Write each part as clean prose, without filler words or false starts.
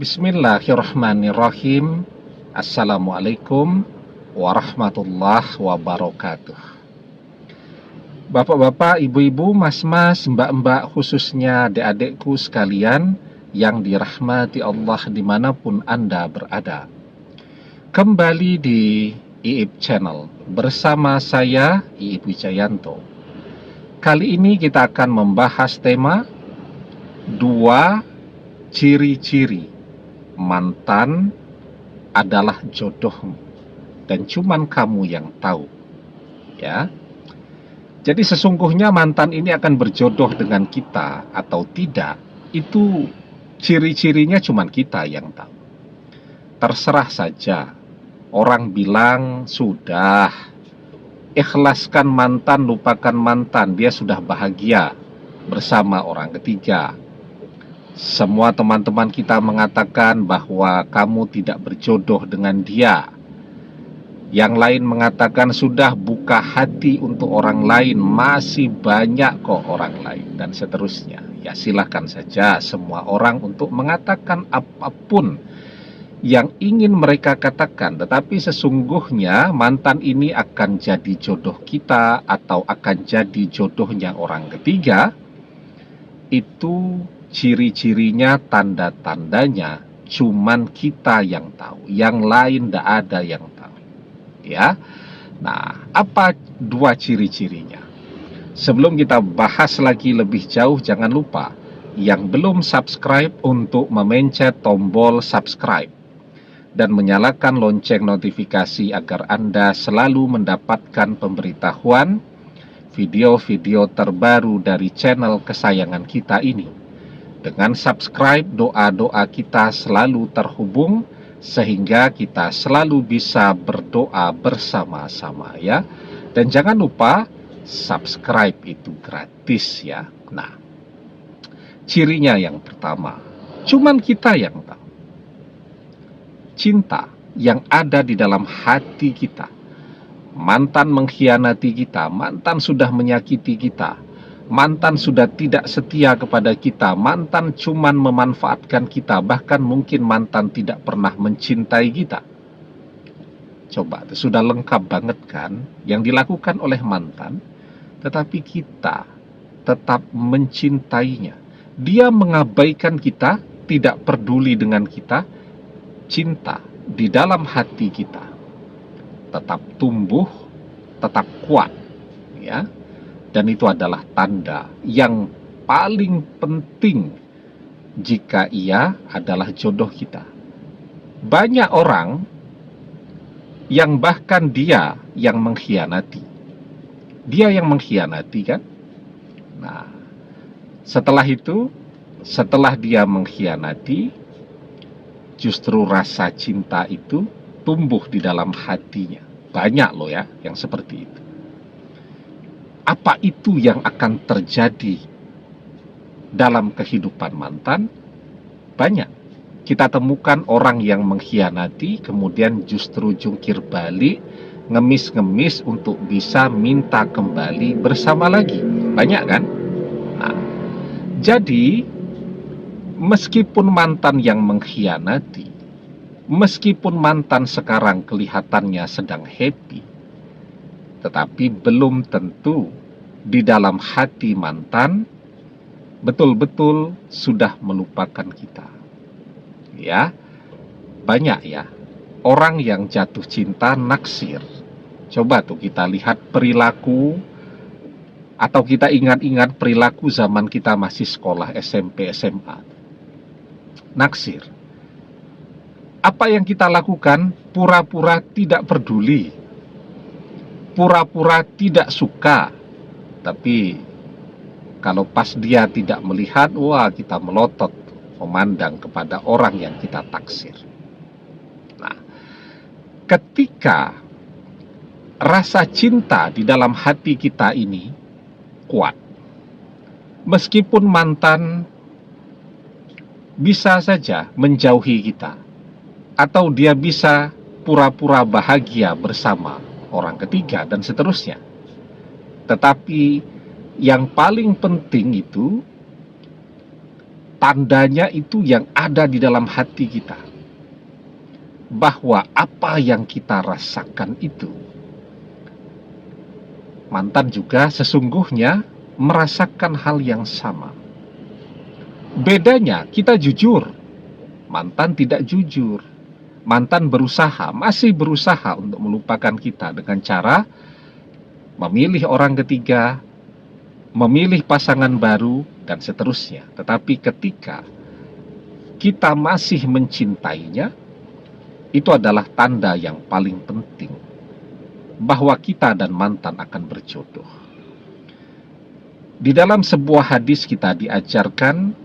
Bismillahirrahmanirrahim. Assalamualaikum warahmatullahi wabarakatuh. Bapak-bapak, ibu-ibu, mas-mas, mbak-mbak, khususnya adik-adikku sekalian yang dirahmati Allah dimanapun Anda berada. Kembali di IIB Channel bersama saya, IIB Wijayanto. Kali ini kita akan membahas tema 2 ciri-ciri mantan adalah jodohmu dan cuman kamu yang tahu, ya. Jadi sesungguhnya mantan ini akan berjodoh dengan kita atau tidak, itu ciri-cirinya cuman kita yang tahu. Terserah saja. Orang bilang sudah, ikhlaskan mantan, lupakan mantan, dia sudah bahagia bersama orang ketiga. Semua teman-teman kita mengatakan bahwa kamu tidak berjodoh dengan dia. Yang lain mengatakan sudah, buka hati untuk orang lain, masih banyak kok orang lain, dan seterusnya. Ya silahkan saja semua orang untuk mengatakan apapun yang ingin mereka katakan. Tetapi sesungguhnya mantan ini akan jadi jodoh kita atau akan jadi jodohnya orang ketiga, itu ciri-cirinya, tanda-tandanya cuman kita yang tahu, yang lain tidak ada yang tahu, ya. Nah, apa 2 ciri-cirinya? Sebelum kita bahas lagi lebih jauh, jangan lupa yang belum subscribe untuk memencet tombol subscribe dan menyalakan lonceng notifikasi agar Anda selalu mendapatkan pemberitahuan video-video terbaru dari channel kesayangan kita ini. Dengan subscribe, doa-doa kita selalu terhubung sehingga kita selalu bisa berdoa bersama-sama, ya. Dan jangan lupa subscribe itu gratis, ya. Nah, cirinya yang pertama, cuman kita yang tahu. Cinta yang ada di dalam hati kita. Mantan mengkhianati kita, mantan sudah menyakiti kita, mantan sudah tidak setia kepada kita, mantan cuman memanfaatkan kita, bahkan mungkin mantan tidak pernah mencintai kita. Coba, itu sudah lengkap banget kan yang dilakukan oleh mantan, tetapi kita tetap mencintainya. Dia mengabaikan kita, tidak peduli dengan kita. Cinta di dalam hati kita tetap tumbuh, tetap kuat, ya. Dan itu adalah tanda yang paling penting jika ia adalah jodoh kita. Banyak orang yang bahkan dia yang mengkhianati. Dia yang mengkhianati, kan? Nah, setelah itu, setelah dia mengkhianati, justru rasa cinta itu tumbuh di dalam hatinya. Banyak loh ya yang seperti itu. Apa itu yang akan terjadi dalam kehidupan mantan? Banyak. Kita temukan orang yang mengkhianati, kemudian justru jungkir balik, ngemis-ngemis untuk bisa minta kembali bersama lagi. Banyak kan? Nah, jadi meskipun mantan yang mengkhianati, meskipun mantan sekarang kelihatannya sedang happy, tetapi belum tentu di dalam hati mantan betul-betul sudah melupakan kita. Ya, banyak ya orang yang jatuh cinta naksir. Coba tuh kita lihat perilaku, atau kita ingat-ingat perilaku zaman kita masih sekolah SMP, SMA. Naksir. Apa yang kita lakukan? Pura-pura tidak peduli, pura-pura tidak suka. Tapi kalau pas dia tidak melihat, wah, kita melotot memandang kepada orang yang kita taksir. Nah, ketika rasa cinta di dalam hati kita ini kuat, meskipun mantan bisa saja menjauhi kita, atau dia bisa pura-pura bahagia bersama orang ketiga dan seterusnya. Tetapi yang paling penting itu tandanya itu yang ada di dalam hati kita, bahwa apa yang kita rasakan itu, mantan juga sesungguhnya merasakan hal yang sama. Bedanya kita jujur, mantan tidak jujur. Mantan masih berusaha untuk melupakan kita dengan cara memilih orang ketiga, memilih pasangan baru, dan seterusnya. Tetapi ketika kita masih mencintainya, itu adalah tanda yang paling penting bahwa kita dan mantan akan berjodoh. Di dalam sebuah hadis kita diajarkan,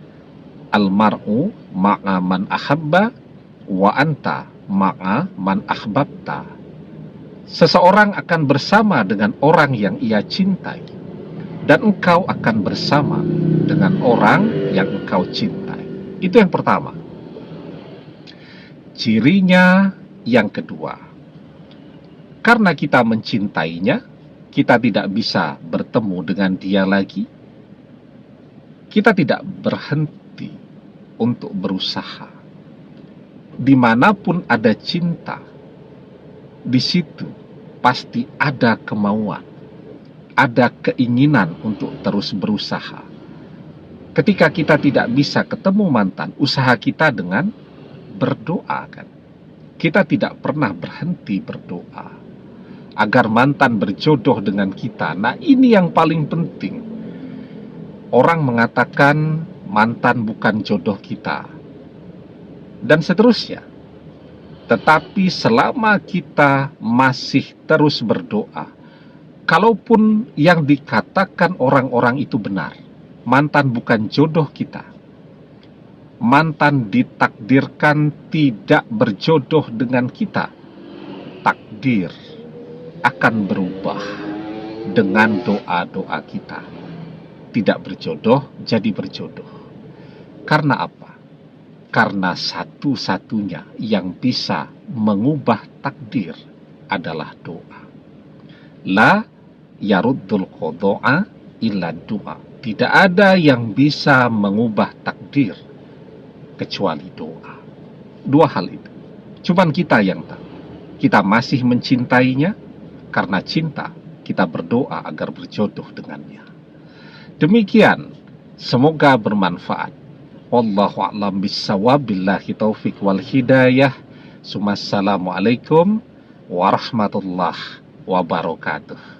almar'u ma'a man ahabba wa anta ma'a man ahbabta. Seseorang akan bersama dengan orang yang ia cintai, dan engkau akan bersama dengan orang yang engkau cintai. Itu yang pertama. Cirinya yang kedua, karena kita mencintainya, kita tidak bisa bertemu dengan dia lagi. Kita tidak berhenti untuk berusaha. Dimanapun ada cinta, di situ pasti ada kemauan, ada keinginan untuk terus berusaha. Ketika kita tidak bisa ketemu mantan, usaha kita dengan berdoa, kan? Kita tidak pernah berhenti berdoa agar mantan berjodoh dengan kita. Nah, ini yang paling penting. Orang mengatakan mantan bukan jodoh kita, dan seterusnya. Tetapi selama kita masih terus berdoa, kalaupun yang dikatakan orang-orang itu benar, mantan bukan jodoh kita, mantan ditakdirkan tidak berjodoh dengan kita, takdir akan berubah dengan doa-doa kita. Tidak berjodoh jadi berjodoh. Karena apa? Karena satu-satunya yang bisa mengubah takdir adalah doa. La yaruddul qada'a illa doa. Tidak ada yang bisa mengubah takdir kecuali doa. Dua hal itu. Cuman kita yang tahu. Kita masih mencintainya, karena cinta kita berdoa agar berjodoh dengannya. Demikian, semoga bermanfaat. Wallahu a'lam bissawab, billahi taufik wal hidayah. Assalamualaikum warahmatullahi wabarakatuh.